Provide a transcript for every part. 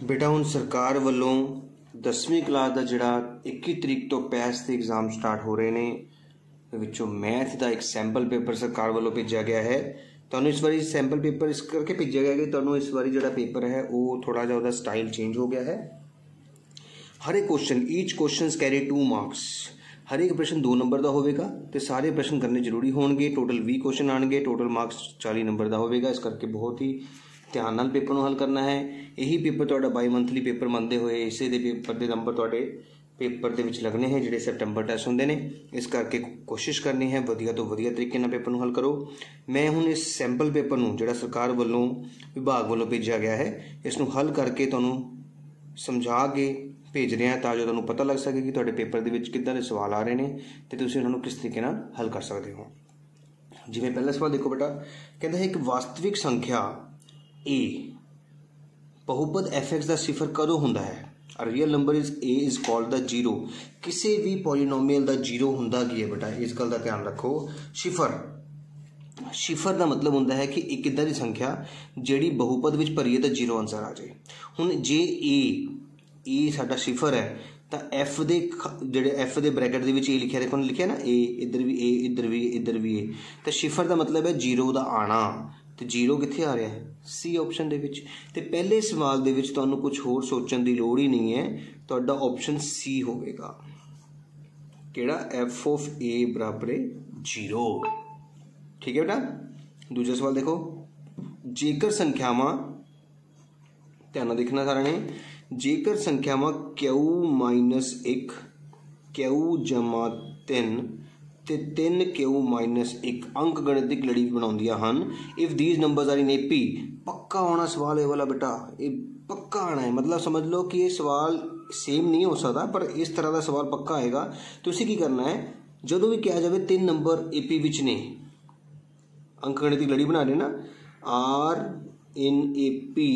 बेटा हुण सरकार वालों 10वीं क्लास का जिहड़ा 21 तरीक तो पैस के एग्जाम स्टार्ट हो रहे हैं विचों मैथ का एक सैंपल पेपर सरकार वालों भेजा गया है। तुहानूं इस बारी सैंपल पेपर इस करके भेजा गया कि तुहानूं इस बारी जिहड़ा पेपर है वो थोड़ा जिहा उहदा स्टाइल चेंज हो गया है। हर एक question each question carry 2 marks. हर एक प्रश्न 2 नंबर का होगा तो सारे प्रश्न करने जरूरी होंगे। टोटल 20 क्वेश्चन आएंगे, टोटल मार्क्स 40 नंबर का होगा। इस करके बहुत ही ध्यान नाल पेपर हल करना है। यही पेपर तुहाडा बाई मंथली पेपर मनते हुए इसे दे पेपर के नंबर तुहाडे पेपर के लगने हैं जिहड़े सितंबर टैस्ट होंदे ने। इस करके कोशिश करनी है वधिया तो वधिया तरीके नाल पेपर हल करो। मैं हुण इस सैंपल पेपर नूं जिहड़ा सरकार वालों विभाग वालों भेजा गया है इसनूं हल करके तुहानूं समझा के भेज रहे हैं तां जो तुहानूं पता लग सके कि तुहाडे पेपर दे विच किद्दां दे सवाल आ रहे हैं ते तुसीं उन्हां नूं किस तरीके नाल हल कर सकते हो। जिवें पहला सवाल देखो बेटा, कहता है एक वास्तविक संख्या ए बहुपद fx का सिफर कदों हुंदा है। A real number is a is called the zero. किसी भी पॉलीनोमियल का जीरो हुंदा की है बेटा, इस गल का ध्यान रखो। शिफर का मतलब होंदा है कि एक इदां दी संख्या जिहड़ी बहुपद विच भरीए तो जीरो आंसर आ जाए। हुण जे ए साडा शिफर है तो एफ दे जिहड़े एफ दे ब्रैकेट दे विच ए लिखिया, देखो लिखिया ना ए, इधर भी ए, इधर भी इधर भी ए। तो शिफर का मतलब है जीरो का आना। तो जीरो कित्थे आ रहा है? सी ऑप्शन दे विच। ते पहले सवाल दे विच तुहानूं कुछ होर सोचण दी लोड़ ही नहीं है, तुहाडा ऑप्शन सी होवेगा। किहड़ा? एफ ऑफ ए बराबर है जीरो। ठीक है बेटा। दूसरा सवाल देखो, जेकर संख्यावां, ध्यान नाल देखना सारा ने, जेकर संख्यावां Q-1 Q जमा 3 ते 3 Q-1 अंक गणितिक लड़ी बनाउंदियां हन। If these numbers are in AP, पक्का आना सवाल है वाला बेटा, ये पक्का आना है। मतलब समझ लो कि ये सवाल सेम नहीं हो सकता पर इस तरह का सवाल पक्का आएगा। तुसीं की करना है, जदों भी कहा जाए 3 नंबर एपी विच ने, अंक गणितिक लड़ी बना रहे ना, आर इन एपी,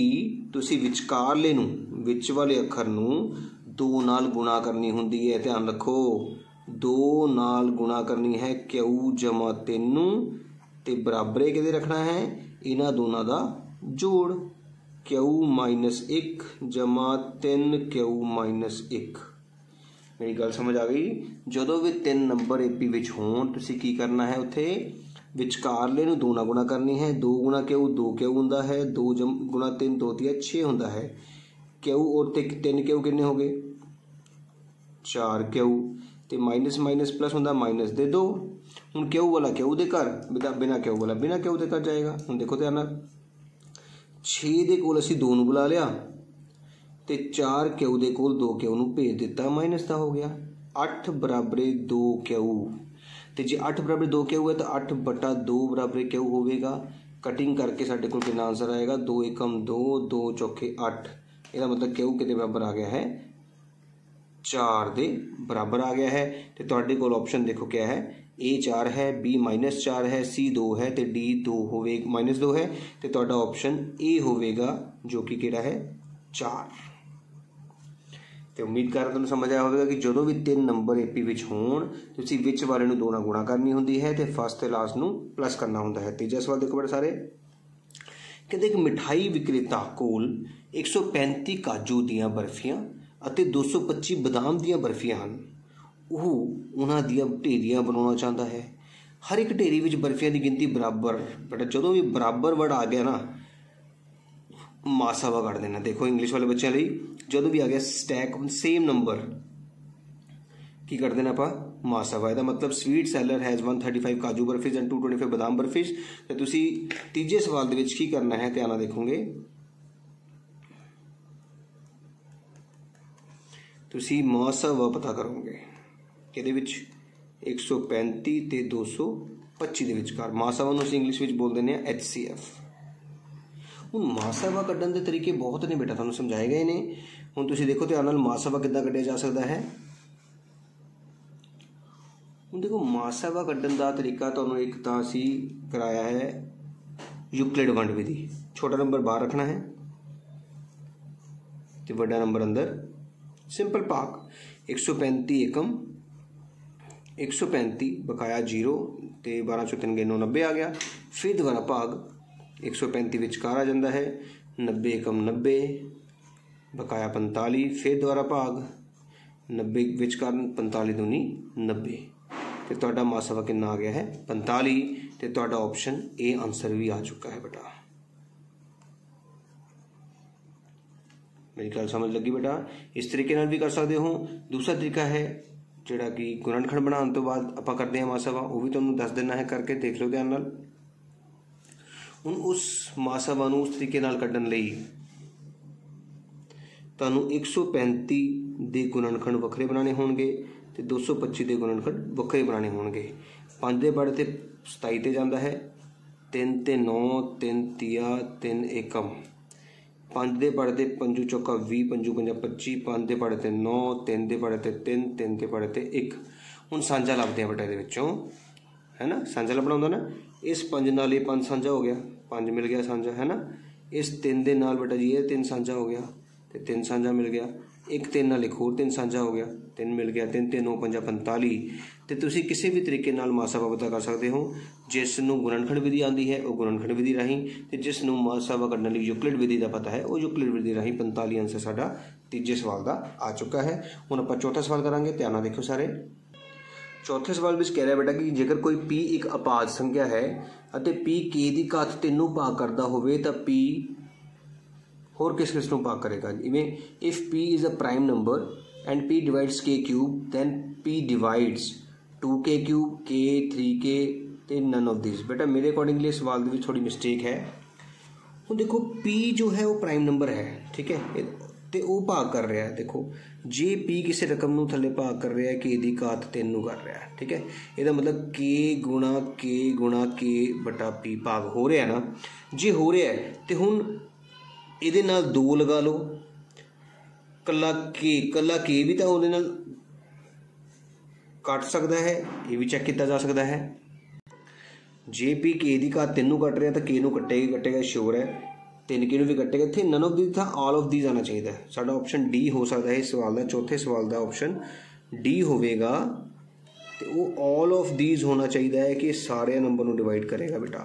तुसीं विचकारले नूं, विच वाले अखर नूं 2 नाल गुणा करनी हुंदी है। ध्यान रखो, 2 नाल गुणा करनी है Q जमा 3 ते बराबर किहदे रखना है? इन्हां दोनों का जोड़, Q-1 जमा 3 Q-1। मेरी गल समझ आ गई? जदों भी 3 नंबर एपी विच होण तुसीं की करना है, उत्थे विचकारले नूं 2 नाल गुणा करनी है। 2 गुणा Q 2 Q हुंदा है, 2 गुणा 3 2 3 6 हुंदा है। Q और 3 Q कितने हो गए? 4 Q। तो माइनस माइनस प्लस होंदा माइनस दे 2। हुण Q वाला Q दे घर, बिना Q वाला बिना Q दे घर जाएगा। हुण देखो ध्यान नाल, 6 दे कोल असीं 2 नूं बुला लिया ते 4 Q दे कोल 2 Q नूं भेज दिता, माइनस दा हो गया। 8 बराबर 2 Q। तो जे 8 बराबर 2 Q है तो 8 बटा 2 बराबर Q होगा। कटिंग करके साढ़े को कितना आंसर आएगा? 2 एकम 2, 2 चौके 8। इसका मतलब Q कितने बराबर आ गया है? 4 दे बराबर आ गया है। तो तुहाडे कोल ऑप्शन देखो क्या है? A 4 है, B -4 है, C 2 है तो D 2 होवे -2 है। तो तुहाडा ऑप्शन A होवेगा जो कि किहड़ा है? 4। तो उम्मीद कर तुहानूं समझ आया होगा कि जो भी 3 नंबर एपी विच होण तुसीं विच वाले नूं 2 नाल गुणा करनी हुंदी है ते फर्स्ट ते लास्ट नूं प्लस करना हुंदा है। तीजा सवाल देखो बड़े सारे, कहते एक मिठाई विक्रेता कोल 135 काजू दीआं बर्फियां अते 225 बदाम दीआं बर्फियां हन। ਉਹ उन्हां दीआं ढेरियां बनाउणा चाहुंदा है। हर एक ढेरी विच बर्फियां की गिनती बराबर, बेटा जदों भी बराबर वर्ड आ गया ना मासावा कट देना। देखो इंग्लिश वाले बच्चों लिए जो भी आ गया स्टैक सेम नंबर की कर देना आपा मासावा। इसका मतलब स्वीट सैलर हैज़ 135 काजू बर्फीज एंड 225 बादाम बर्फीज। तो तुसी तीजे सवाल दे विच की करना है, ध्यान नाल देखोगे, तुसी मासावा पता करोगे किहदे विच 135 ते 225 दे विचकार। मासावा नूं असीं इंग्लिश विच बोल दिंदे आ HCF। हुण मासावा कड्ढण दे तरीके बहुत ने बेटा, तुहानूं समझाए गए ने। हुण तुसीं देखो ध्यान नाल मासावा किद्दां कड्ढिया जा सकदा है। हुण देखो मासावा कड्ढण दा तरीका तुहानूं एक तां असीं कराया है यूक्लिड वंड विधि। छोटा नंबर बाहर रखना है ते वड्डा नंबर अंदर, सिंपल भाग। 135 एकम 135 बकाया 0 ते 12 चों 3 गए 9 90 आ गया। फिर दोबारा भाग 135 विचकार आ जाता है, 90 एकम 90 बकाया 45, फिर दोबारा भाग 90 विचकार 45 दूनी 90, तो तुहाडा मासावा कितना आ गया है 45, तो तुहाडा ऑप्शन ए आंसर भी आ चुका है बेटा। मेरी गल समझ लगी बेटा। इस तरीके नाल भी कर सकते हो। दूसरा तरीका है जिहड़ा कि गुणनखंड बनाने तो बाद आपां करते हैं मासावा, वो भी तुहानूं दस देना है, करके देख लो ध्यान नाल। हुण उस मासावा नूं उस तरीके नाल कड्ढण लई तुहानूं 135 दे गुणनखंड वखरे बनाने होणगे ते 225 दे गुणनखंड वखरे बनाने होणगे। 5 दे बड़े ते 27 ते जांदा है, 3 ते 9, 3 तिया 3 एकम, 5 दे पढ़े ते 5 चौका 20, 5 पंजा 25, 5 दे पढ़े ते 9, 3 दे पढ़े ते 3, 3 दे पढ़े ते 1। हुण सांझा लभदे हैं बेटा इहदे विचों, है ना, सांझा लभना हुंदा ना। इस 5 नाल ये 5 सांझा हो गया, 5 मिल गया सांझा, है ना। इस 3 दे नाल बेटा जी ये 3 सांझा हो गया, तो 3 सांझा मिल गया। एक 3 नाल एक होर 3 सांझा हो गया, 3 मिल गया। 3 ते 9 पंजा 45। तो तुसीं किसी भी तरीके नाल मासावा पता कर सकते हो। जिस नूं गुणनखंड विधि आती है वह गुणनखंड विधि राही, तो जिस नूं मासावा कढण लई यूक्लिड विधि का पता है वह यूक्लिड विधि राही 45 आंसर साडा तीजे सवाल का आ चुका है। हुण आपां चौथा सवाल करांगे, ध्यान नाल देखो सारे। चौथे सवाल विच कह रहा बेटा कि जेकर कोई पी एक अपाद संख्या है अते पी के दी घात 3 नूं भाग करदा होवे तां पी होर किस किस नूं भाग करेगा। इवें if P is a prime number and P divides K cube then P divides 2k cube, k 3k ते नन ऑफ दिस। बेटा मेरे अकॉर्डिंगली सवाल दे विच थोड़ी मिस्टेक है। हुण देखो p जो है वो प्राइम नंबर है, ठीक है, तो वो भाग कर रहा है। देखो जे p किसी रकम नूं थल्ले भाग कर रहा है k दी घात 3 नूं कर रहा है, ठीक है, ਇਹਦਾ मतलब k गुणा k बटा p भाग हो रहा है ना। जे हो रहा है तो हुण ਇਹਦੇ ਨਾਲ 2 लगा लो, कला के भी तो ਉਹਦੇ ਨਾਲ कट सकता है, ये भी चेक किया जा सकता है। जे पी के दी घात 3 नूं कट रहा तो के नूं कटेगा श्योर है, 3 के नूं भी कटेगा। इत्थे नन ऑफ दीज था ऑल ऑफ दीज आना चाहिए। साडा ऑप्शन डी हो सकता है इस सवाल का, चौथे सवाल का ऑप्शन डी होवेगा, तो वो ऑल ऑफ दीज होना चाहिए है कि सारे नंबर नूं डिवाइड करेगा बेटा,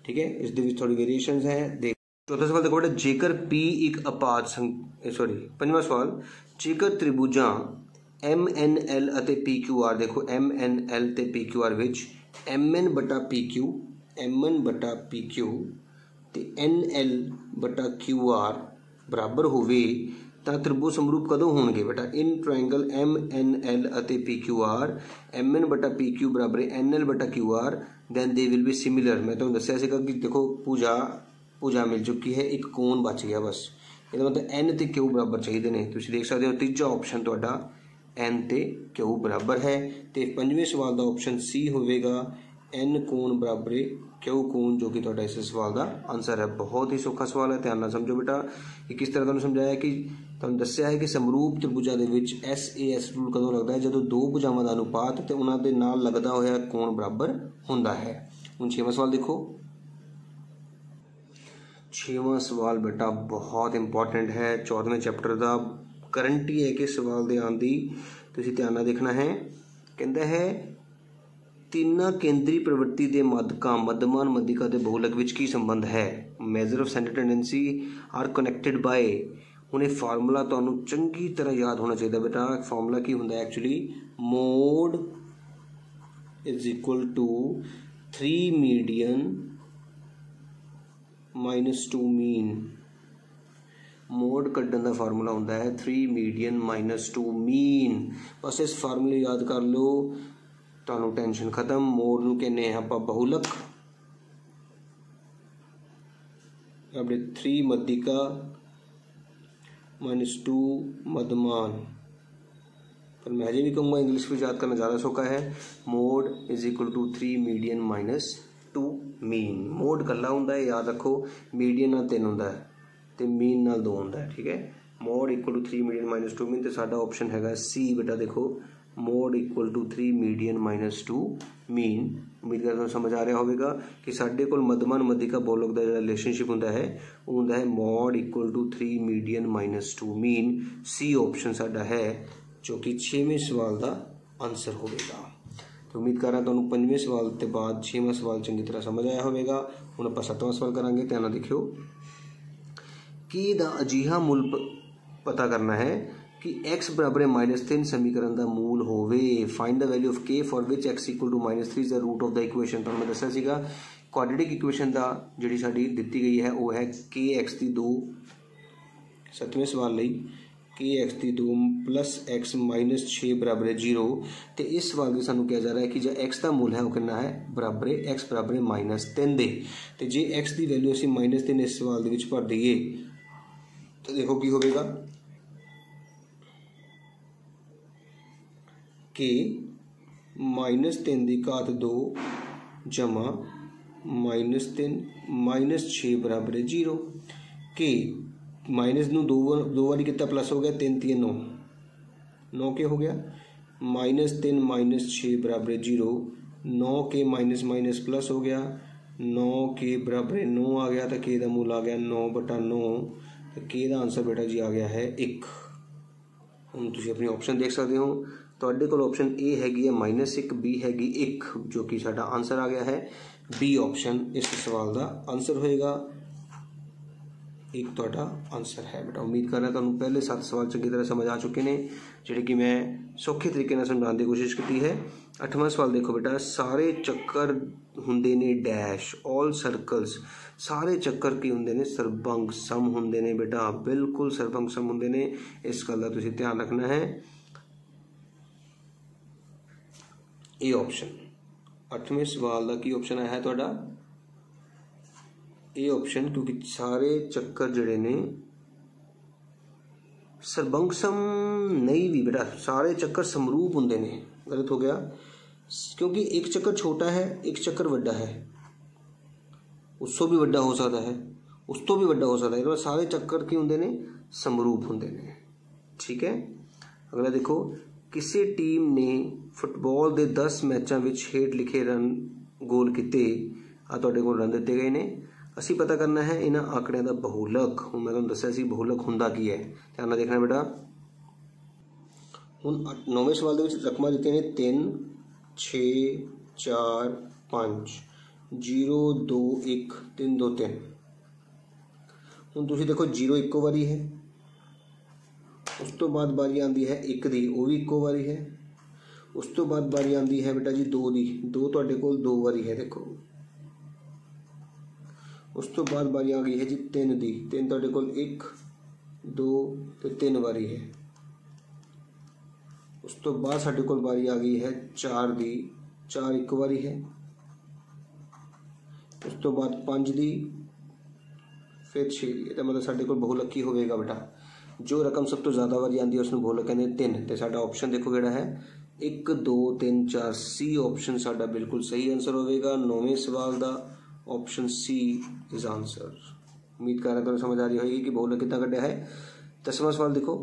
ठीक है। इस दे विच थोड़ी वेरिएशंस है। देख चौथा सवाल देखो बेटा, जेकर पी एक अपाद पंजवां सवाल, जेकर त्रिभुजां MNL ਅਤੇ PQR, देखो MNL ਤੇ PQR ਵਿੱਚ MN बटा PQ ਤੇ NL बटा QR बराबर होवे ਤਾਂ त्रिभुज समरूप कदों होणगे बेटा। इन ट्रायंगल MNL ਅਤੇ PQR MN बटा PQ बराबर NL बटा QR then they will be similar. मैं तुहानूं दस्सिया सीगा कि देखो भुजा मिल चुकी है, एक कोण बच गया बस। ਇਹਦਾ मतलब N ਤੇ Q बराबर चाहिए ने। तुसीं देख सकते हो तीजा ऑप्शन तुहाडा N ते Q बराबर है। तो पंजवें सवाल का ऑप्शन सी होगा, N कोण बराबर Q कोण, जो कि तुहाडा इस सवाल का आंसर है। बहुत ही सौखा सवाल है, ध्यान नाल समझो बेटा। कि किस तरह तुहानूं समझाया कि तुहानूं दस्सिया है कि समरूप त्रिभुजां दे विच SAS रूल कदों लगता है, जदों दो भुजावां दा अनुपात ते उन्हां दे नाल लगदा होया कोण बराबर हुंदा है। हुण 6वां सवाल देखो। 6वां सवाल बेटा बहुत इंपॉर्टेंट है, 14वें चैप्टर का करंट ही है कि सवाल दे आंदी तुसीं ध्यान नाल देखना है। कहता है तीना केंद्री प्रवृत्ति के माध्यकां मध्यमान मध्यिका के बहुलक विच की संबंध है। Measure of centre tendency are connected by. हुण ये फार्मूला तुहानूं चंगी तरह याद होना चाहिए बेटा। फार्मूला की हुंदा actually, mode is equal to 3 median -2 mean. Mode कड्ढण का फार्मूला होंदा है 3 मीडियन -2 मीन। बस इस फार्मूले याद कर लो, तुहानूं टेंशन खत्म। मोड नूं कहने हैं आपां बहुलक, अपने 3 मध्यिका -2 मध्यमान। पर मैं अजे भी कहूँगा इंग्लिश में याद करना ज़्यादा सौखा है। Mode is equal to 3 median -2 mean. Mode कल्ला होंदा है, याद रखो। मीडियन नाल 3 होंदा है तो मीन नाल 2 होंदा है, ठीक है। Mode equal to 3 median -2 mean, तो साडा ऑप्शन हैगा सी बेटा। देखो mode equal to 3 median -2 mean. उम्मीद करदा समझ आ रहा होगा कि साडे कोल मध्यमान मध्यिका बहुलक दा जिहड़ा रिलेशनशिप होंदा है वो होंदा है mode equal to 3 median -2 mean. C option साडा है जो कि 6वें सवाल का आंसर होगा। तो उम्मीद कर रहा तुहानूं 5वें सवाल के बाद 6वां सवाल चंगी तरह समझ आया होगा। हुण आपां 7वां सवाल करांगे, ध्यान नाल देखियो। कि दा अजिहा मुल पता करना है कि x बराबर है -3 समीकरण का मूल होवे। Find the value of k for which x equal to -3 is the root of the equation. तो मैं दस्या सीगा क्वाड्रेटिक इक्वेशन का जिहड़ी साडी दित्ती गई है वो है kx की 2 7वें सवाल लई kx की 2 प्लस x -6 बराबर है 0। तो इस सवाल में सानू कहा जा रहा है कि जो x का मूल है वो कितना है बराबर है x बराबर है -3 दे। तो जे x की वैल्यू असीं -3 इस सवाल दे विच भर दईए तो देखो की होगा कि -3 की घात 2 जमा -3 -6 बराबर है 0। कि माइनस नू दो वाली कितना प्लस हो गया 3 3 9 9 के हो गया -3 -6 बराबर 0। 9 के माइनस माइनस प्लस हो गया 9 के बराबर 9 आ गया तो के का मूल आ गया 9/9। तो के का आंसर बेटा जी आ गया है 1। हम तुम अपनी ऑप्शन देख सकते हो तुहाडे कोल ऑप्शन ए हैगी है -1 बी हैगी 1 जो कि साडा आंसर आ गया है बी ऑप्शन इस सवाल का आंसर होएगा। एक तुहाडा आंसर है बेटा। उम्मीद कर रहा तुहानू पहले 7 सवाल चंगी तरह समझ आ चुके हैं जिहड़े कि मैं सौखे तरीके नाल समझाने की कोशिश की है। 8वां सवाल देखो बेटा सारे चक्कर हुंदे ने डैश ऑल सर्कल्स सारे चक्कर की हुंदे ने सरबंग सम हुंदे ने बेटा बिल्कुल सरबंग सम हुंदे ने। इस गल का तुसीं ध्यान रखना है। ए ऑप्शन 8वें सवाल का की ऑप्शन आया है तुहाडा ए ऑप्शन क्योंकि सारे चक्कर जड़े ने सरबंगसम नहीं भी बेटा सारे चक्कर समरूप होंगे ने गलत हो गया क्योंकि एक चक्कर छोटा है एक चक्कर बड़ा है उससे भी बड़ा हो सकता है उस तो भी बड़ा हो सकता है सारे चक्कर की होंगे ने समरूप होंगे ने। ठीक है अगला देखो किसी टीम ने फुटबॉल के 10 मैचों में हेठ लिखे रन गोल किए आ तुहाडे कोल रन दिते गए ने। असी पता करना है इन्हां आंकड़ियां दा बहुलक। हुण मैं तुहानूं दस्सिया सी बहुलक हुंदा की है ध्यान नाल देखना बेटा। हुण 9वें सवाल दे विच रकमां दित्तियां ने 3 6 4 5 0 2 1 3 2 3। हुण तुसीं देखो 0 इक्को वारी है उस तो बाद बारी आती है 1 दी वो भी इक्को वारी है उस तो बाद बारी आती है बेटा जी 2 दी 2 तुहाडे कोल 2 वारी है देखो। उस तो बाद बारी आ गई है जी 3 दी 3 तुहाडे कोल 1 2 ते 3 बारी है। उस तो बाद साडे कोल बारी आ गई है 4 दी 4 एक बारी है। उस तो बाद 5 दी फिर 6 दी। तो मतलब साडे कोल बहुलकी होगा बेटा जो रकम सब तो ज़्यादा बारी आती है उसमें बहुलक कहते 3। तो साडा ऑप्शन देखो किहड़ा है 1 2 3 4 सी ऑप्शन साडा बिल्कुल सही आंसर होगा। 9वें सवाल का ऑप्शन सी इज आंसर। उम्मीद कर रहा समझ आ रही होगी कि बहुलक कितना कढ़िया है। 10वां सवाल देखो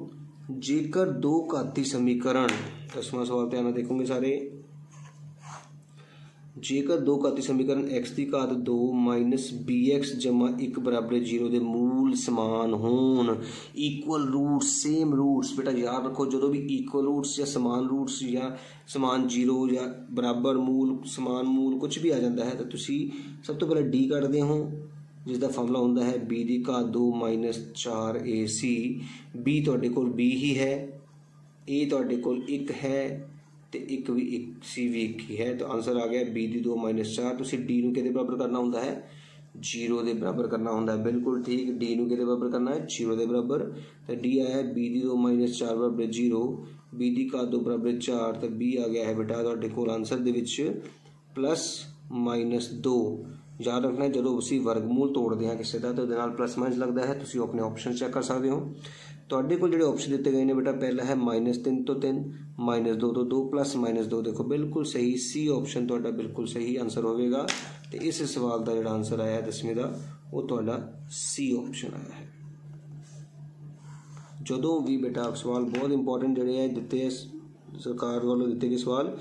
जेकर 2 घाती समीकरण 10वां सवाल ध्यान देखोगे सारे जेकर 2 घाती समीकरण x की घात 2 माइनस bx जमा 1 बराबर 0 के मूल समान होन इक्वल रूट्स सेम रूट्स। बेटा याद रखो जो भी इक्वल रूट्स या समान रूट्स या समान 0 या बराबर मूल समान मूल कुछ भी आ जाता है तो तुसी सब तो पहले डी कटते हो जिसका फॉर्मूला होंदा है b की घात 2 माइनस 4ac। b तुहाडे कोल b ही है a तुहाडे कोल 1 है तो एक भी एक सी भी 1 ही है। तो आंसर आ गया b की 2 माइनस 4। तुसीं d नूं किहदे बराबर करना होंदा है 0 के बराबर करना होंदा है। बिल्कुल ठीक d नूं किहदे बराबर करना है 0 के बराबर। तो d आया है b की 2 माइनस 4 बराबर 0 b की घात 2 बराबर 4 तो b आ गया है बेटा तुहाडे कोल आंसर दे विच प्लस माइनस 2। याद रखना है जो असीं वर्गमूल तोड़ते हैं किसी का तो उहदे नाल प्लस माइनस लगता है। तुसीं अपने ऑप्शन चेक कर सकते हो। तुहाडे कोल जिहड़े ऑप्शन दिते गए हैं बेटा पहला है -3 तो 3 -2 तो 2 प्लस -2 देखो बिल्कुल सही सी ऑप्शन तुहाडा बिल्कुल सही आंसर होगा। तो इस सवाल का जिहड़ा आंसर आया 10वें का वो तुहाडा सी ऑप्शन आया है। जदों भी बेटा सवाल बहुत इंपॉर्टेंट जिहड़े है दिते सरकार वालों दिते गए सवाल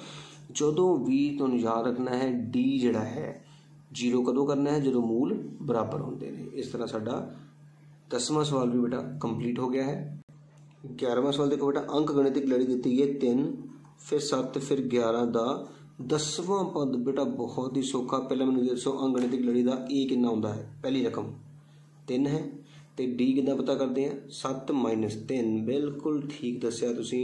जदों भी तुहानूं याद रखना है डी जिहड़ा है 0 कदों करना है जो मूल बराबर होंगे ने। इस तरह साडा 10वां सवाल भी बेटा कंप्लीट हो गया है। 11वां सवाल देखो बेटा अंक गणितिक लड़ी दी है 3 फिर 7 फिर 11 का 10वां पद बेटा बहुत ही सौखा। पहले मैंने दसो अंक गणितिक लड़ी का ए कितना होंदा है पहली रकम 3 है तो डी कितना पता करते हैं 7 माइनस 3 बिल्कुल ठीक दसिया तुसी।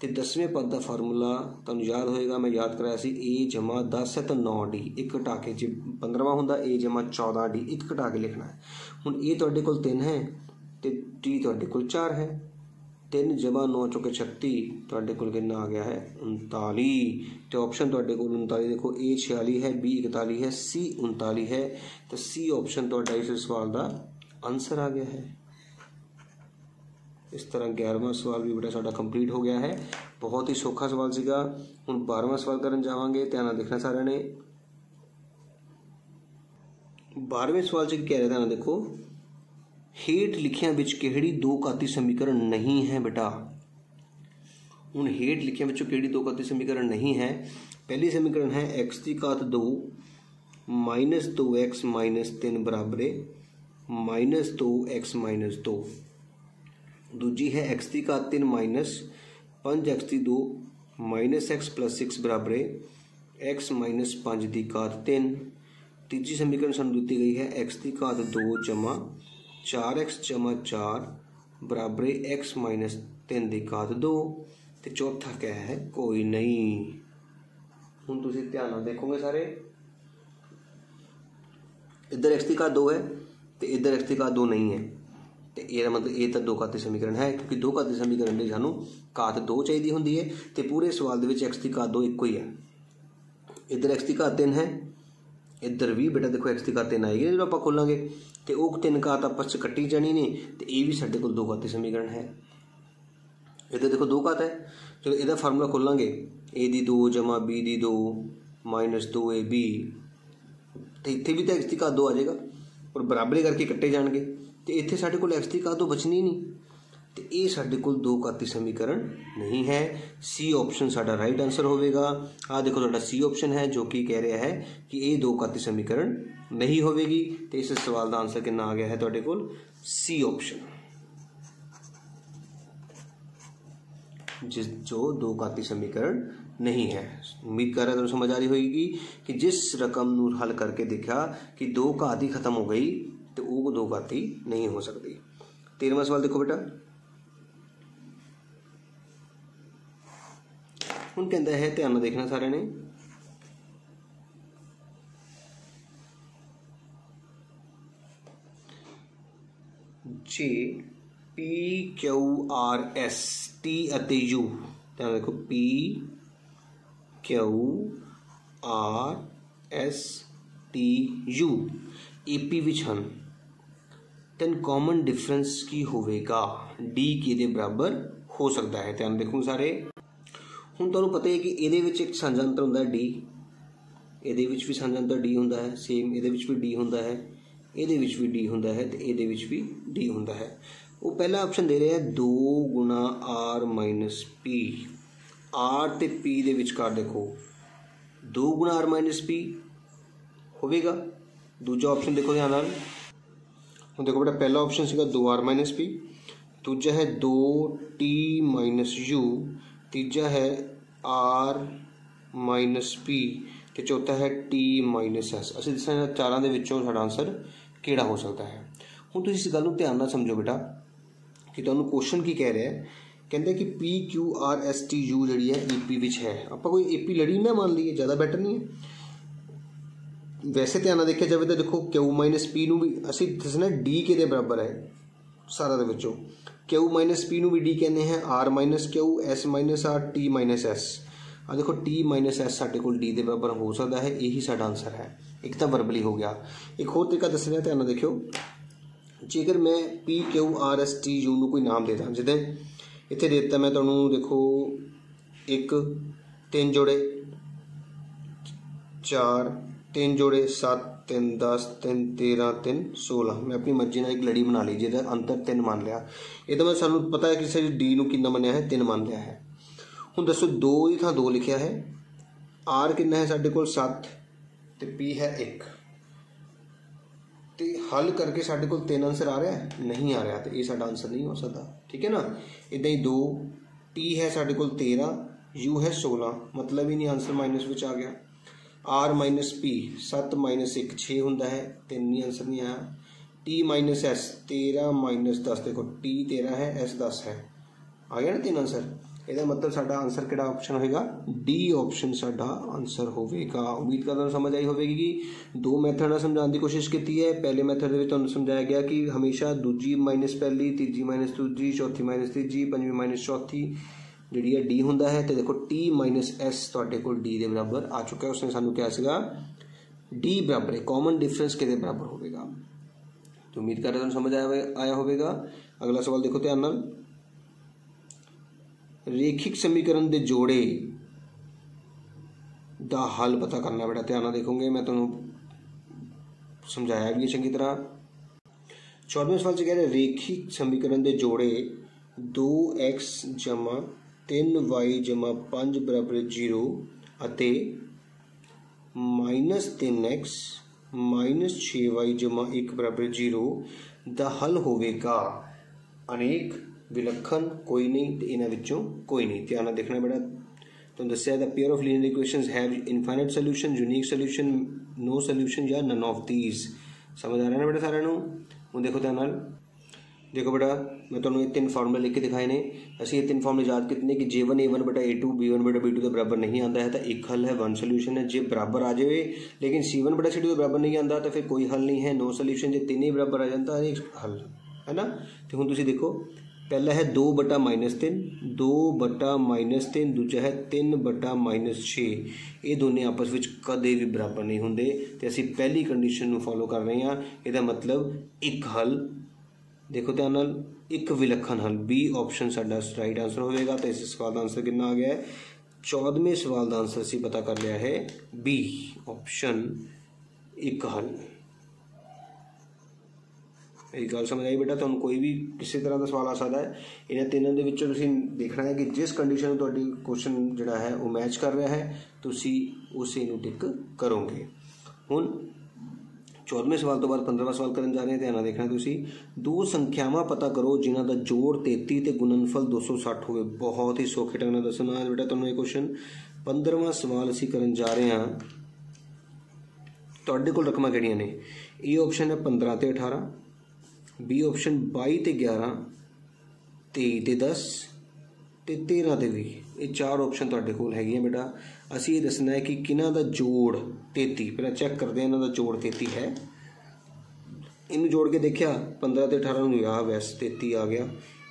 तो 10वें पद का फार्मूला तुहानूं याद होएगा, मैं याद कराया सी ए जमा 10 है तो 9D, एक घटा के जो 15वां हुंदा ए जमा 14D, एक घटा के लिखना है। हुण ए तुहाडे कोल 3 है तो डी तुहाडे कोल 4 है। 3 जमा 9 चौके 36, तुहाडे कोल कितना आ गया है 39। तो ऑप्शन तुहाडे कोल 39 देखो, ए 46 है, बी 41 है, सी 39 है। तो सी ऑप्शन तुहाडा इस सवाल का आंसर आ गया है। इस तरह 11वां सवाल भी बेटा साडा कंप्लीट हो गया है। बहुत ही सौखा सवाल सीगा। हुण 12वां सवाल करन जावांगे, ध्यान नाल देखना सारिਆਂ ने। 12वें सवाल च कह रहे ध्यान देखो, हेठ लिखियां विच किहड़ी दो घाती समीकरण नहीं है बेटा। हुण हेठ लिखियां विचों किहड़ी दो घाती समीकरण नहीं है। पहली समीकरण है x की घात 2 माइनस 2x माइनस 3 बराबर माइनस 2x माइनस 2। दूजी है x की घात 3 माइनस 5x की 2 माइनस x प्लस 6 बराबर x माइनस 5 की घात 3। तीजी समीकरण सानूं दी गई है x की घात 2 जमा 4x जमा 4 बराबर x माइनस 3 की घात 2। तो चौथा क्या है कोई नहीं। हुण तुसीं ध्यान नाल देखोगे सारे, इधर x की घात 2 है तो इधर x की घात 2 नहीं है। तो यह मतलब ये तो दो घाती समीकरण है, क्योंकि दो घाती समीकरण में सानू घात 2 चाहिए होंगी है। तो पूरे सवाल के x की घात 2 एक ही है। इधर x की घात 3 है, इधर भी बेटा देखो x की घात 3 आएगी जो आप खोलांगे, तो वो 3 घात आपस च कट्टी जानी ने। तो ये भी साढ़े को दो घाती समीकरण है। इधर देखो 2 घात है, चलो यदा फार्मूला खोलांगे a की 2 जमा b की 2 माइनस 2ab, तो इतने भी तो x की घात 2 आ जाएगा और बराबरी करके कट्टे जाएंगे। तो इतने साढ़े को x की घात 2 बचनी नहीं। तो ये साढ़े को दो घाती समीकरण नहीं है। सी ऑप्शन साढ़ा राइट आंसर होगा। आ देखो थोड़ा सी ऑप्शन है जो कि कह रहा है कि ये दो घाती समीकरण नहीं होगी। तो इस सवाल का आंसर कितना आ गया है तुहाडे कोल सी ऑप्शन, जिस जो दो घाती समीकरण नहीं है। उम्मीद कर रहा तुहानूं समझ आ रही होगी कि जिस रकम नूं हल करके देखा कि दो घात ही खत्म हो गई तो वो दो घाती नहीं हो सकती। 13वां सवाल देखो बेटा, हुण कहता है ध्यान नाल देखना सारे ने, जे P Q R S T अते यू, ध्यान देखो P Q R S T U AP विच हन, तैन कॉमन डिफरेंस की होवेगा डी किहदे बराबर हो सकता है। ध्यान देखो सारे, हुण तुहानूं पता है कि इहदे विच एक साझा अंतर हुंदा है डी, इहदे विच भी साझा अंतर डी हुंदा है, सेम इहदे विच भी डी हुंदा है, इहदे विच भी डी हुंदा है, ते इहदे विच भी डी हुंदा है। वो पहला ऑप्शन दे रहे हैं 2 गुणा आर माइनस पी, आर ते पी दे विचकार देखो 2 गुणा आर माइनस पी होवेगा। दूजा ऑप्शन देखो ध्यान नाल, हुण देखो बेटा पहला ऑप्शन सीगा 2r माइनस पी, दूजा है 2t माइनस यू, तीजा है r माइनस पी, ते चौथा है t माइनस एस। असीं दस्सना चारां दे विचों साडा आंसर किहड़ा हो सकता है। हुण तुसीं इस गल नूं ध्यान नाल समझो बेटा कि तुहानूं क्वेश्चन की कह रहा है, कहते कि P Q R S T U जी है ईपी विच है। आपां कोई एपी लड़ी ना मान लीए, ज़्यादा बैटर नहीं है। वैसे ध्यान देखा जाए तो देखो क्यू माइनस पी नूं भी असीं दसना डी किहदे बराबर है सारा दे विचों, क्यू माइनस पी नूं भी डी कहने हैं, R minus Q, S minus R, T minus S. आ देखो टी माइनस एस साढ़े कोल डी के बराबर हो सकता है, यही साडा आंसर है। एक तो वर्बली हो गया, एक होर तरीका दसना ध्यान देखियो, जेकर मैं P Q R S T you नूं कोई नाम दे दा, जिद्दां इत्थे दे दित्ता मैं तुहानूं देखो 1 3 जोड़े 4 3 जोड़े 7 3 10 3 13 3 16, मैं अपनी मर्जी नाल एक लड़ी बना ली जिहदा अंतर 3 मान लिया। ये तो मैं सानूं पता है कि साडी डी नूं कितना मन्निया है 3 मान लिया है। हुण दसो 2 की थां 2 लिखिया है, आर कितना है साडे कोल 7 ते पी है 1, तो हल करके साडे कोल 3 आंसर आ रहा है नहीं आ रहा, तो ये साडा आंसर नहीं हो सकता। ठीक है ना। इदां ही 2 टी है साडे कोल 13, यू है 16, मतलब ही नहीं आंसर माइनस विच आ गया। आर माइनस पी 7 माइनस 1 6 होंदा है, 3 नहीं आंसर नहीं आया। टी माइनस एस 13 माइनस 10 देखो टी 13 है एस 10 है आ गया ना 3 आंसर। ਇਹਦਾ मतलब साडा आंसर किहड़ा ऑप्शन होएगा डी ऑप्शन साडा आंसर होवेगा। उम्मीद करदा तुहानूं समझ आई होवेगी कि दो मैथड नाल समझाउण दी कोशिश कीती है। पहले मैथड दे विच तुहानूं समझाया गया कि हमेशा दूजी माइनस पहली तीजी माइनस दूजी चौथी माइनस तीजी पंजवीं माइनस चौथी जिहड़ी है डी हुंदा है। तो देखो टी माइनस एस तुहाडे कोल डी दे बराबर आ चुका है। उसने सानूं कहा सीगा डी बराबर है कॉमन डिफरेंस किहदे बराबर होवेगा। तो उम्मीद करदा तुहानूं समझ आया होवेगा। अगला सवाल देखो ध्यान नाल रेखिक समीकरण दे जोड़े दा हल पता करना बेटा ध्यान नाल देखोगे मैं तुहानूं समझाया भी चंगी तरह। 14वें सवाल च कह रहे रेखिक समीकरण दे जोड़े 2x जमा 3y जमा 5 बराबर 0 अते -3x माइनस 6y जमा 1 बराबर 0 दा हल होवेगा अनेक विलखण कोई नहीं तो इन्हां विचों कोई नहीं। ध्यान नाल देखना बेटा तुहानूं दस्सिया the pair of linear equations have infinite solution unique solution no solution या नन ऑफ दीज। समझ आ रहा है ना बेटा सारिਆਂ ਨੂੰ। ਹੁਣ देखो ध्यान नाल देखो बेटा मैं तुहानूं ये 3 फार्मूले लिख के दिखाए ने। असीं ये 3 फार्मूले याद कितने कि J1 A1 बटा A2 B1 बटा B2 के बराबर नहीं आता है तो एक हल है वन सोल्यूशन है। जे बराबर आ जाए लेकिन C1 बटा C2 के बराबर नहीं आता तो फिर कोई हल नहीं है नो सोल्यूशन। जे तीन ही बराबर आ जाता है एक हल है ना। तो हुण तुसीं देखो पहला है 2 बटा -3 2 बटा -3 दूजा है 3 बटा -6 ये दोनों आपस में कदे भी बराबर नहीं होंगे। तो असीं पहली कंडीशन को फॉलो कर रहे हैं। इसका मतलब एक हल देखो ध्यान नाल एक विलखण हल बी ऑप्शन साडा राइट आंसर होगा। तो इस सवाल का आंसर कितना आ गया है 14वें सवाल का आंसर असीं पता कर लिया है बी ऑप्शन एक हल। मेरी गल समझ आई बेटा तुहानूं कोई भी किसी तरह का सवाल आ सकता है। इन्हां तीनों दे विचों तुसीं देखना है कि जिस कंडीशन तुहाडी क्वेश्चन जिहड़ा है वो मैच कर रहा है तुसीं उसे नूं टिक करोगे। हुण 14वें सवाल तो बाद 15वां सवाल करन जा रहे हैं। ध्यान नाल देखना तुसीं दो संख्यावां पता करो जिन्हां दा जोड़ 33 ते गुणनफल 260 होवे। बहुत ही सौखे ढंग नाल दसना बेटा तुहानूं ये क्वेश्चन। 15वां सवाल असीं करन जा रहे हां। तुहाडे कोल रकमां किहड़ियां ने ए ऑप्शन है 15 ते 18 बी ऑप्शन 22 ते 11 23 ते 10 ते 13 ते 20 ये 4 ऑप्शन तुहाडे कोल हैगियां बेटा। असीं ये दसना है कि किन्हां दा जोड़ 33 पहले चैक करते हैं इन्हां दा जोड़ 33 है। इनू जोड़ के देखिया 15 ते 18 नूं आ वैस 33 आ गया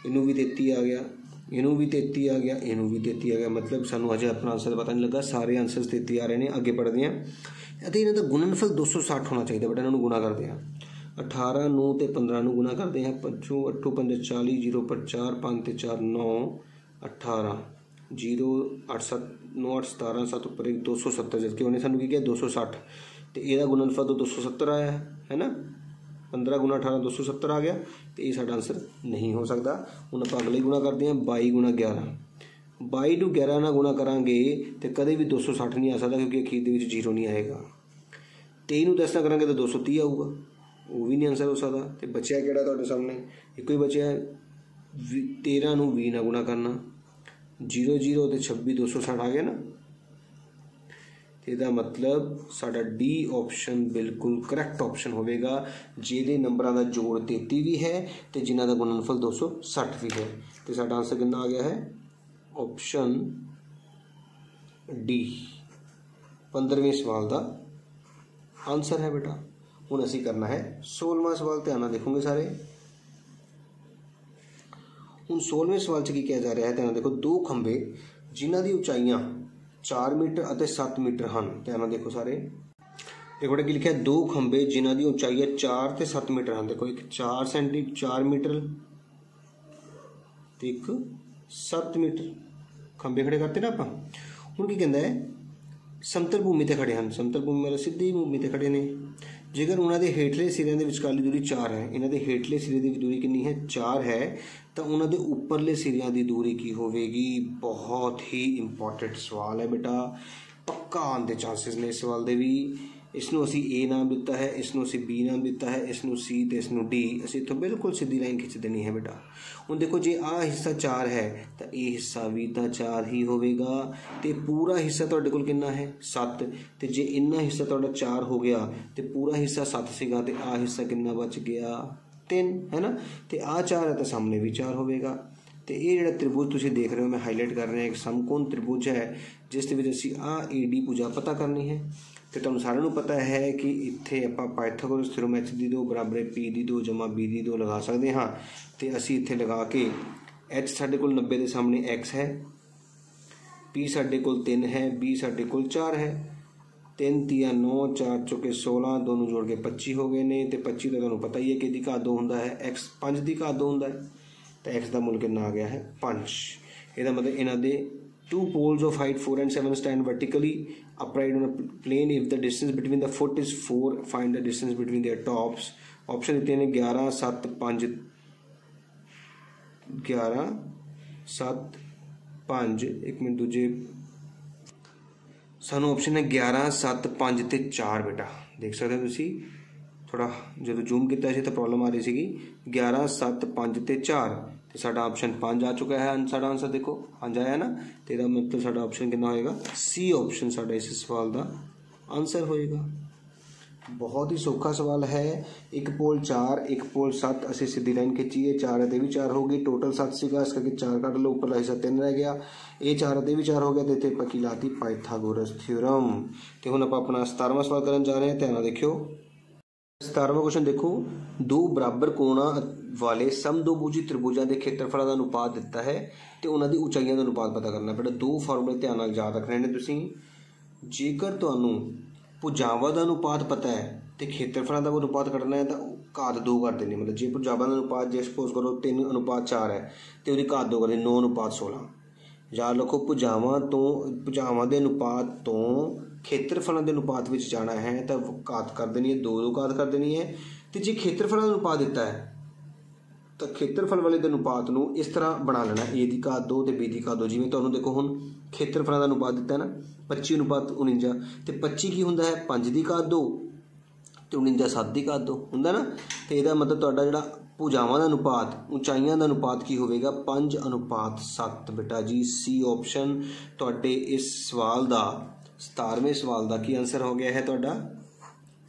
इनू भी 33 आ गया इनू भी 33 आ गया इनू भी 33 आ गया। मतलब सानूं अजे अपना आंसर पता नहीं लगा सारे आंसर 33 आ रहे हैं। अगे पढ़ते हैं ਅਤੇ इन्हां दा गुणनफल 260 होना चाहिए बेटा। इन्होंने गुणा करते हैं 18 नूं ते 15 नूं गुणा करते हैं 5 8 5 40 0 पर 4 5 ते 4 9 18 0 8 7 9 8 17 7 ऊपर 1 270 जबकि उन्हें सानूं की किया 260 तो यदा गुणनफल तो 270 आया है ना। 15 गुणा 18 270 आ गया तो ये साडा आंसर नहीं हो सकता। हुण आपां अगले गुणा करते हैं 22 गुणा 11 22 नूं 11 नाल गुणा करांगे तो कदे भी 260 नहीं आ सकता क्योंकि अखीर दे विच 0 नहीं आएगा। 23 नूं 10 नाल करांगे तो 230 आऊगा वो भी नहीं आंसर हो सकता। तो बचिया किहड़ा तुहाडे सामने एक ही बचिया 13 नूं 20 नाल गुणा करना 0 0 तो 26 260 आ गया ना। इसका मतलब साडा डी ऑप्शन बिल्कुल करैक्ट ऑप्शन होगा जिहदे नंबरां दा जोड़ 33 भी है तो जिन्हां दा गुणनफल 260 भी है। तो साडा आंसर कितना आ गया है ऑप्शन डी 15वें सवाल का आंसर है बेटा। हुण असीं करना है 16वां सवाल। ध्यान नाल देखोगे सारे। हुण 16वें सवाल च की कहा जा रहा है ध्यान देखो दो खंबे जिन्हां दी उचाइयां 4 मीटर और 7 मीटर हैं। ध्यान नाल देखो सारे। देखो बेटा की लिखा है दो खंबे जिन्हां दी उचाइयां 4 ते 7 मीटर हैं। देखो एक 4 मीटर ते एक 7 मीटर खंबे खड़े करते ना आपां। हुण की कहंदा है समतल भूमि ते खड़े हैं। समतल भूमि मतलब सीधी भूमि ते खड़े ने। जेकर उन्होंने हेठले सिरे के विचकारली दूरी 4 है इन्हों के हेठले सिरे की दूरी कितनी है 4 है तो उन्होंने उपरले सिरिया की दूरी की होगी। बहुत ही इंपॉर्टेंट सवाल है बेटा पक्का आने के चांसिस ने इस सवाल के भी। इसनों असी ए नाम दिता है, इसनों असी बी नाम दिता है, इसनों सी तो इसनों डी। असी इत्थों बिल्कुल सीधी लाइन खिंच देनी है बेटा। हुण देखो जे आ हिस्सा 4 है तो ये हिस्सा भी तो 4 ही होवेगा, तो पूरा हिस्सा तुहाडे कोल कितना है 7, तो जे इन्ना हिस्सा तुहाडा 4 हो गया तो पूरा हिस्सा 7 सीगा, तो आ हिस्सा कितना बच गया 3, है ना। तो आ 4 है तो सामने भी 4 होवेगा। तो ये जिहड़ा त्रिभुज तुसीं देख रहे हो मैं हाईलाइट कर रहा, एक समकोण त्रिभुज है जिस दे विच असीं आ ए डी भुजा पता करनी है। तो तुहानूं सारिਆਂ ਨੂੰ पता है कि इत्थे आपां पाइथागोरस थ्योरम एच दी 2 बराबर पी दी 2 जमा बी दी 2 लगा सकते हाँ। तो असीं इत्थे लगा के एच साडे कोल 90 के सामने एक्स है, पी साडे कोल 3 है, बी साडे कोल 4 है। 3 तिया 9, 4 चौके 16, दोनों जोड़ के 25 हो गए ने। तो 25 तो तुहानूं पता ही है कि दी घात 2 हुंदा है, एक्स 5 दी घात 2 हुंदा है। तो एक्स का मुल कितना आ गया है 5। इसका मतलब इन्हां दे two poles of height 4 and 7 stand vertically upright on a plane if the distance between the foot is 4, find the distance between their tops। Option दिते ने 11 7 5 11 7 5 एक मिनट दूजे सानू ऑप्शन है 11 7 5 ते 4 बेटा देख सकते हो तुसी। थोड़ा जो जूम किया तो प्रॉब्लम आ रही सी। 11 7 5 ते 4 तो साडा ऑप्शन 5 आ चुका है। साडा आंसर देखो 5 आया ना, तो इसका मतलब साडा ऑप्शन कितना होएगा सी ऑप्शन साडा इस सवाल का आंसर होएगा। बहुत ही सौखा सवाल है। एक पोल 4 एक पोल 7 असीं सीधी लाइन खिंचीए, 4 है तो भी 4 होगी, टोटल 7 सीगा इस करके 4 कट लो, ऊपर हिस्सा 3 रह गया, ये 4 है तो भी 4 हो गया। तो इत्थे पक्की लाती पाइथागोरस थ्योरम। तो हुण आपां अपना 17वां सवाल करन जा रहे हैं, ध्यान नाल देखियो। 17वां क्वेश्चन देखो, दो बराबर कोणा वाले समदोभुजी त्रिभुजां के खेत्रफलों का अनुपात दिता है तो उन्हां दी ऊंचाइयां का अनुपात पता करना। बेटा दो फार्मूले ध्यान नाल याद रखने ने तुसीं। जेकर तुहानूं भुजावां का अनुपात पता है तो खेत्रफलों का अनुपात कढ़ना है तो घात 2 कर देनी। मतलब जे भुजावां का अनुपात जे सपोज करो 3:4 है तो उसकी घात 2 कर देनी 9:16। याद रखो भुजावां के अनुपात तो खेत्रफलों के अनुपात में जाना है तो घात कर देनी है 2 घात कर देनी है। तो जे खेत्रफलों का अनुपात दिता है तो खेत्रफल वाले अनुपात को इस तरह बना लेना, ए की घात 2 तो बी की घात 2। जिवें तुहानूं देखो हुण खेत्रफलों का अनुपात दिता है ना 25:49, तो 25 की हुंदा है 5 की घात 2 तो 49 7 की घात 2 हुंदा ना। तो इसका मतलब तुहाडा जिहड़ा भुजावां का अनुपात ऊंचाइयां का अनुपात की होवेगा 5:7। बेटा जी सी ऑप्शन तुहाडे इस सवाल का 17वें सवाल का की आंसर हो गया है, तुहाडा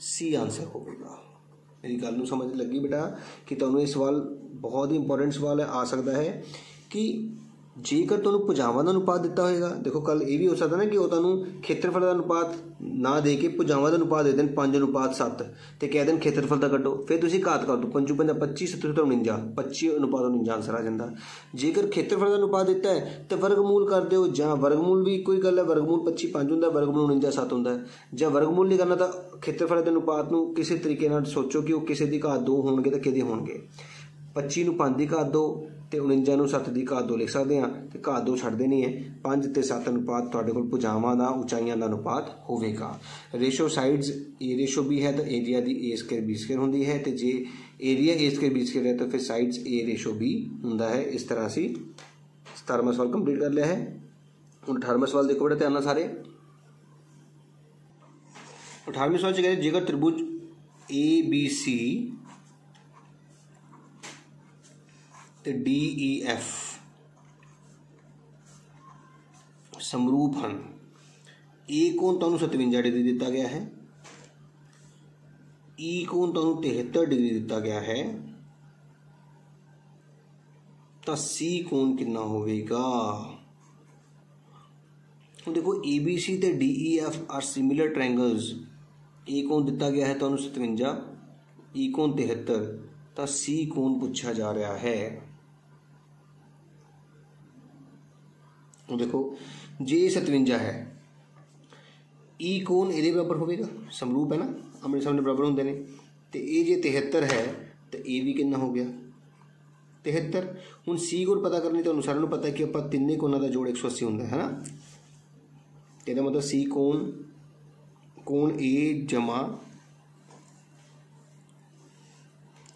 सी आंसर होवेगा। मेरी गल नूं समझ लगी बेटा कि तुहानूं ये सवाल बहुत ही इंपॉर्टेंट सवाल है, आ सकता है कि जेकर तुहानूं भुजावां का अनुपात दिता होएगा, देखो कल ये भी हो सकता ना कि वो तुहानूं खेत्रफल का अनुपात ना दे के भुजावां का अनुपात दे देन 5:7 तो कह देन खेत्रफल का कड्ढो, फिर तुसीं घात कर दो 5 5 25 7 49 25:49 आंसर आ जाता। जेकर खेत्रफल का अनुपात दिता है तो वर्गमूल कर दो, जां वर्गमूल भी कोई गल है, वर्गमूल 25 5 हुंदा, वर्गमूल 49 7 हुंदा है। जां वर्गमूल नहीं करना तो खेत्रफल के अनुपात नूं किसी तरीके नाल सोचो कि वो किसी की घात 2 होणगे तो किहदे होणगे। 25 नूं 5 की घात 2 तो 49 नूं 7 की घात 2 लिख सकते हैं, तो घात 2 छड्ड देनी है। 5 ते 7 अनुपात तुहाडे कोल भुजावां दा ऊंचाइयां का अनुपात होवेगा। Ratio sides A ratio B है तो एरिया दी ए स्क्वायर बी स्क्वायर होंदी है, तो जे area A square B square है तो फिर साइड्स ए रेशो बी हुंदा है। इस तरह असीं 17वां सवाल कंप्लीट कर लिया है। हुण 18वां सवाल देखो बेटा ध्यान नाल सारे। 18वें सवाल च कहते जेकर त्रिभुज ए बी सी ते डी ई एफ समरूप हैं, ए कोण तुहानूं 57 डिग्री दिता गया है, ई कोण तुहानूं 73 डिग्री दिता गया है, तो सी कोण कितना होवेगा। देखो ए बी सी ते D E F are similar triangles. ए कोण दिता गया है तुहानूं 57, ई कोण 73, तो सी कोण पूछा जा रहा है। देखो जे 57 है, ई कोण ए बराबर होगा, समरूप है ना, आमने सामने बराबर होंगे ने। तो ये जे 73 है तो ए भी कितना हो गया 73। हुण सी कोण पता करनी, तो सारिਆਂ ਨੂੰ पता है कि आप तिन्ने कोणों का जोड़ 180 होंगे है ना। तो मतलब सी कोण ए जमा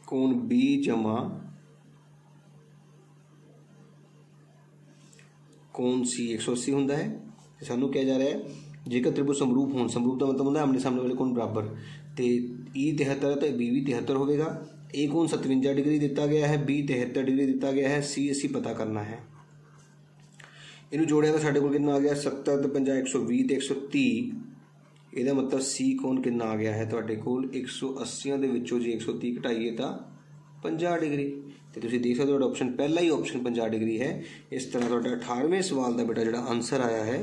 कोण बी जमा कोण सी 180 होंदा है। सानू क्या जा रहा है जेकर त्रिभुज समरूप होण, समरूप का मतलब होंदा आमने सामने वाले कोण बराबर, तो ई 73 है तो बी भी 73 होगा। ए कोण 57 डिग्री दिता गया है, बी 73 डिग्री दिता गया है, सी असी पता करना है। इनू जोड़िया तो साढ़े कोल कितना आ गया 70 तो 50 120 तो 130, ਇਹਦਾ मतलब सी कोण कितना आ गया है तुहाडे कोल 180 ਦੇ ਵਿੱਚੋਂ ਜੇ 130 ਘਟਾਈਏ ਤਾਂ 50 डिग्री। तो तुसीं देख सकते हो ऑप्शन पहला ही ऑप्शन 50 डिग्री है। इस तरह तुहाडा 18वें सवाल का बेटा जिहड़ा आंसर आया है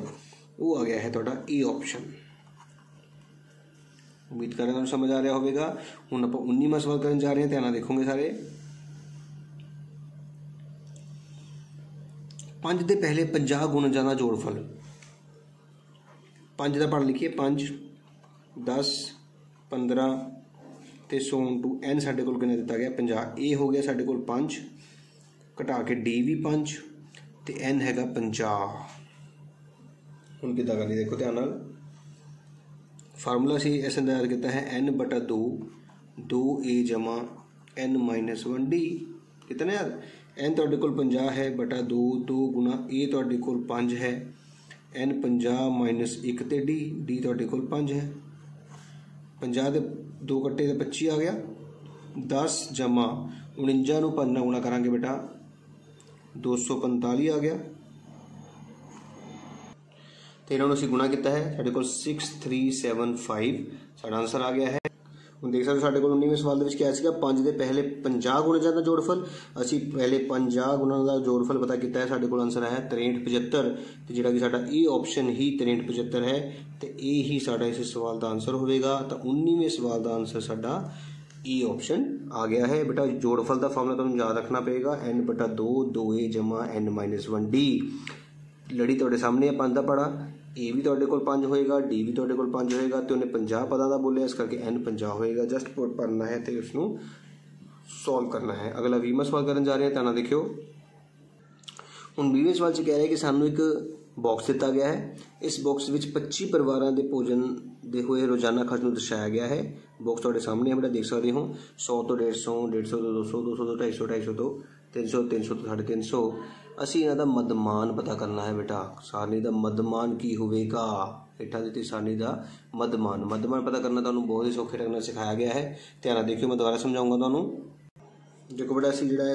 वो आ गया है तुहाडा ए ऑप्शन। उम्मीद कर रहे तुहानूं समझ आ रहा होगा। हुण आपां 19वां सवाल करन जा रहे हैं, ध्यान नाल देखोगे सारे। 5 के पहले 50 गुणजां दा जोड़फल, 5 का पढ़ लिखिए 5 10 15 तो 100 इंटू एन साढ़े कोल कितना दिता गया 50। ए हो गया साढ़े कोल 5 घटा के डी भी 5 तो एन हैगा 50। हुण किद्दां करनी देखो ध्यान नाल। फार्मूला से इस अंदाज किया है एन बटा 2 2 ए जमा एन माइनस 1 डी। कितना यार एन तुहाडे कोल 50 है बटा 2 2 गुणा ए तुहाडे कोल 5 है, एन 50 माइनस 1 ते डी, डी तुहाडे कोल 5 है। 50 के 2 कट्टे तो 25 आ गया, 10 जमा 49 नूं 5 नाल गुणा करांगे बेटा 245 आ गया। तो इन्होंने असीं गुणा किया है, साढ़े कोल 6375 साडा आंसर आ गया है। हुण देख सकते हो साढ़े कोल 19वें सवाल दे विच क्या सीगा 5 के पहले 50 गुणजां दा जोड़फल, असीं पहले 50 गुणा दा जोड़फल पता किया है, साढ़े कोल आंसर आया 6375 तो जिहड़ा कि साडा ए ऑप्शन ही 6375 है तो ये ही साडा इस सवाल का आंसर होगा। तो 19वें सवाल का आंसर साडा ए ऑप्शन आ गया है। बेटा जोड़फल का फार्मूला तुहानूं याद रखना पेगा एन बटा 2 2 ए जमा एन माइनस 1 डी। लड़ी तुहाडे सामने है 5 का पड़ा, ए भी तुहाडे कोल 5 होएगा, डी भी तुहाडे कोल 5 होएगा, तो उन्हें 50 पदां दा बोलिया इस करके एन 50 होएगा। जस्ट पुट करना है तो उसनूं सॉल्व करना है। अगला 20वां सवाल करन जा रहे हैं, ध्यान देखियो। हुण 20वें सवाल च कह रहे हैं कि सानूं एक बॉक्स दिता गया है, इस बॉक्स विच 25 परिवारां दे भोजन दे होए रोजाना खर्च नूं दर्शाया गया है। बॉक्स तुहाडे सामने है बेटा देख सकते हो 100 तो 150 150 तो 200 200 तो 250 250 तो 300 300 तो 350। असी इन्हां दा मदमान पता करना है बेटा, सारणी दा मदमान की होवेगा, हेठां दित्ती सारणी दा मदमान। मदमान पता करना तुहानूं बहुत ही सौखे ढंग नाल सिखाया गया है। ध्यान देखियो मैं दोबारा समझाऊंगा तुहानूं। देखो बेटा असी जिहड़ा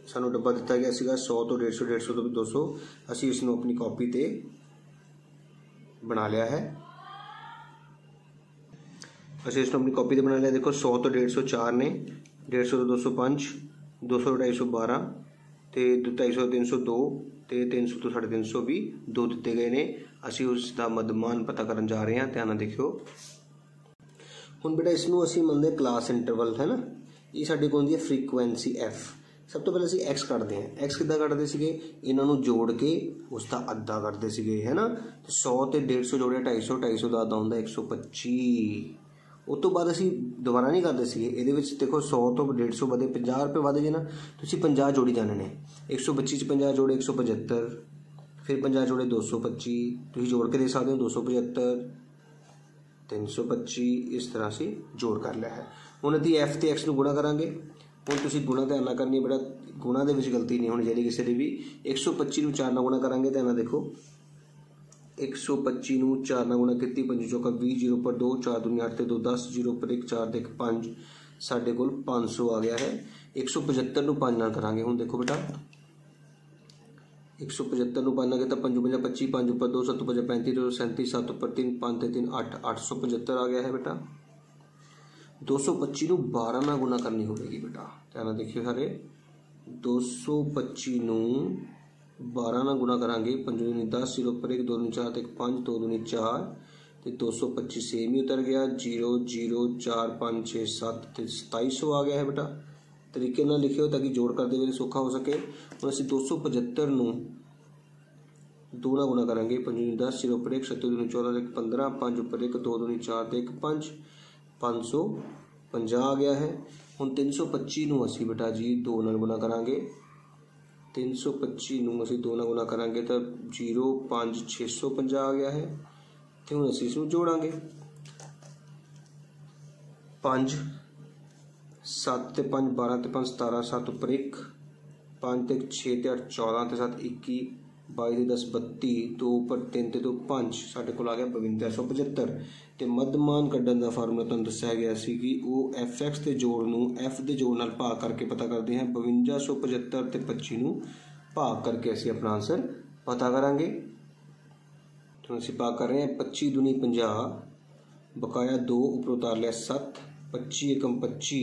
सानूं डब्बा दिता गया सीगा 100 तो 150 150 तो 200, असी इसनूं अपनी कॉपी ते बना लिया है। असी इसनूं अपनी कॉपी ते बना लिया। देखो 100 तो 150 4 ने, 150 तो 200 5, 200 तो 250 12 तो 250 तो 300 2 तो 300 तो 350 भी 2 दिते गए ने। असी उसका मदमान पता करन जा रहे हैं, ध्यान देखियो। हुण बेटा इसनूं असी मंनदे क्लास इंटरवल है ना, ये साडी कोल होंदी है फ्रीकुएंसी एफ। सब तो पहले असी एक्स कटते हैं, एक्स किद्दां कटदे सीगे इन्हां नूं जोड़ के उसका अद्धा करते सीगे है ना। तो 100 ते 150 जोड़े 250, 250 का अद्धा होंदा 125। उस तो बाद असी दोबारा नहीं करते सीगे, इहदे विच देखो 100 तो 150 वधे 50 रुपये वध गए ना, तुसीं 50 जोड़ी जाने ने। 125 च 50 जोड़े 175, फिर 50 जोड़े 225, तुसीं जोड़ के दे सकते हो 275 325, इस तरह से जोड़ कर लिया है। हुण असीं एफ ते एक्स नूं गुणा करांगे। हुण तुसीं गुणा ध्यान नाल करनी बेटा, गुणा दे विच गलती नहीं होनी चाहिए किसी की भी। 125 नूं 4 नाल गुणा करांगे, ध्यान नाल देखो 125 नूं 4 नाल गुणा कीती 5 चौका 20 0 पर 2 4 दूनी 8 ते 2 10 0 पर 1 4 ते 1 5, साडे कोल 500 आ गया है। 175 नूं 5 नाल करांगे। हुण देखो बेटा 175 नूं 5 नाल कीता 5 5 25 5 ऊपर 2 7 5 35 2 37 7 ऊपर 3 5 ते 3 8 875 आ गया है बेटा। 225 नूं 12 नाल गुणा करनी होगी बेटा, ध्यान देखियो सारे। 225 नूं 12 नाल गुणा करांगे, 5 दूनी 10 0 पर 1 2 दूनी 4 ते 5 2 दूनी 4 ते 225 सेम ही उतर गया। 0 0 4 5 6 7 ते 2700 आ गया है बेटा। तरीके नाल लिखियो ताकि जोड़ करते हुए सौखा हो सके। हुण असीं 275 नूं 2 नाल गुणा करांगे, 5 दूनी 10 0 पर 1 7 दूनी 14 ते 15 5 ऊपर 1 2 दूनी 4 ते 1 5 550 आ गया है। हुण 325 नूं असीं बेटा जी 2 नाल गुणा करांगे। 325 नूं असीं 2 नाल गुणा करांगे तो 0 5 650 आ गया है। तो हुण असीं इसनूं जोड़ांगे 5 7 ते 5 12 ते 5 17 7 ऊपर 1 5 ते 6 ते 8 14 ते 7 21 22 10 32 2 ਉੱਪਰ 3 ਤੇ 2 5 ਸਾਡੇ ਕੋਲ ਆ ਗਿਆ 5275 ਤੇ ਮੱਧਮਾਨ ਕੱਢਣ ਦਾ ਫਾਰਮੂਲਾ ਤੁਹਾਨੂੰ ਦੱਸਿਆ ਗਿਆ ਸੀ ਕਿ ਉਹ fx ਦੇ ਜੋੜ ਨੂੰ f ਦੇ ਜੋੜ ਨਾਲ ਭਾਗ ਕਰਕੇ ਪਤਾ ਕਰਦੇ ਹਾਂ। 5275 ਤੇ 25 ਨੂੰ ਭਾਗ ਕਰਕੇ ਅਸੀਂ ਆਪਣਾ ਆਂਸਰ ਪਤਾ ਕਰਾਂਗੇ। तो ਅਸੀਂ ਭਾਗ ਕਰ ਰਹੇ ਹਾਂ 25 दूनी 50 बकाया 2 ਉੱਪਰ ਉਤਾਰ ਲਿਆ 7 25 एकम 25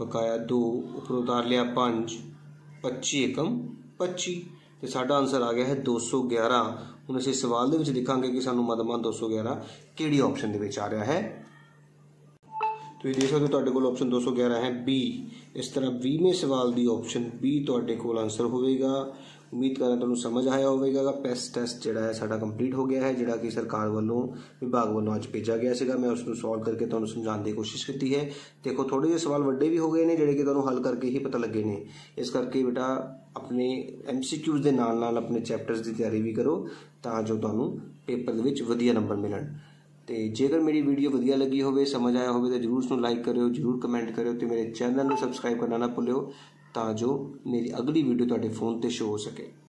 बकाया 2 ਉੱਪਰ उतार लिया 5 25 एकम 25 ਤੇ ਸਾਡਾ ਆਨਸਰ ਆ ਗਿਆ ਹੈ 211। ਹੁਣ ਅਸੀਂ ਸਵਾਲ ਦੇ ਵਿੱਚ ਦੇਖਾਂਗੇ ਕਿ ਸਾਨੂੰ ਮੱਧਮਾਨ 211 ਕਿਹੜੀ ਆਪਸ਼ਨ ਦੇ ਵਿੱਚ ਆ ਰਿਹਾ ਹੈ। ਤੁਸੀਂ ਦੇਖ ਸਕਦੇ ਹੋ ਤੁਹਾਡੇ ਕੋਲ ਆਪਸ਼ਨ 211 ਹੈ बी। इस तरह 20वें सवाल की ऑप्शन बी ਤੁਹਾਡੇ ਕੋਲ आंसर होगा। उम्मीद करें ਤੁਹਾਨੂੰ समझ आया होगा। ਪੈਸ ਟੈਸਟ ਜਿਹੜਾ ਹੈ ਸਾਡਾ ਕੰਪਲੀਟ ਹੋ ਗਿਆ ਹੈ, ਜਿਹੜਾ ਕਿ ਸਰਕਾਰ ਵੱਲੋਂ ਵਿਭਾਗ ਵੱਲੋਂ ਅੱਜ ਭੇਜਿਆ ਗਿਆ ਸੀਗਾ। ਮੈਂ ਉਸ ਨੂੰ ਸੋਲਵ ਕਰਕੇ ਤੁਹਾਨੂੰ ਸਮਝਾਉਣ ਦੀ ਕੋਸ਼ਿਸ਼ ਕੀਤੀ ਹੈ। ਦੇਖੋ ਥੋੜੇ ਜਿਹੇ ਸਵਾਲ ਵੱਡੇ ਵੀ ਹੋ ਗਏ ਨੇ ਜਿਹੜੇ ਕਿ ਤੁਹਾਨੂੰ ਹੱਲ ਕਰਕੇ ਹੀ ਪਤਾ ਲੱਗੇ ਨੇ। ਇਸ ਕਰਕੇ ਬੇਟਾ ਆਪਣੇ MCQs ਦੇ ਨਾਲ ਨਾਲ ਆਪਣੇ ਚੈਪਟਰਸ ਦੀ ਤਿਆਰੀ ਵੀ ਕਰੋ ਤਾਂ ਜੋ ਤੁਹਾਨੂੰ ਪੇਪਰ ਦੇ ਵਿੱਚ ਵਧੀਆ ਨੰਬਰ ਮਿਲਣ। ਤੇ ਜੇਕਰ ਮੇਰੀ ਵੀਡੀਓ ਵਧੀਆ ਲੱਗੀ ਹੋਵੇ, ਸਮਝ ਆਇਆ ਹੋਵੇ ਤਾਂ ਜਰੂਰ ਉਸ ਨੂੰ ਲਾਈਕ ਕਰਿਓ, ਜਰੂਰ ਕਮੈਂਟ ਕਰਿਓ ਤੇ ਮੇਰੇ ਚੈਨਲ ਨੂੰ ਸਬਸਕ੍ਰਾਈਬ ਕਰਨਾ ਨਾ ਭੁੱਲਿਓ ਤਾਂ ਜੋ ਮੇਰੀ ਅਗਲੀ ਵੀਡੀਓ ਤੁਹਾਡੇ ਫੋਨ ਤੇ ਸ਼ੋ ਹੋ ਸਕੇ।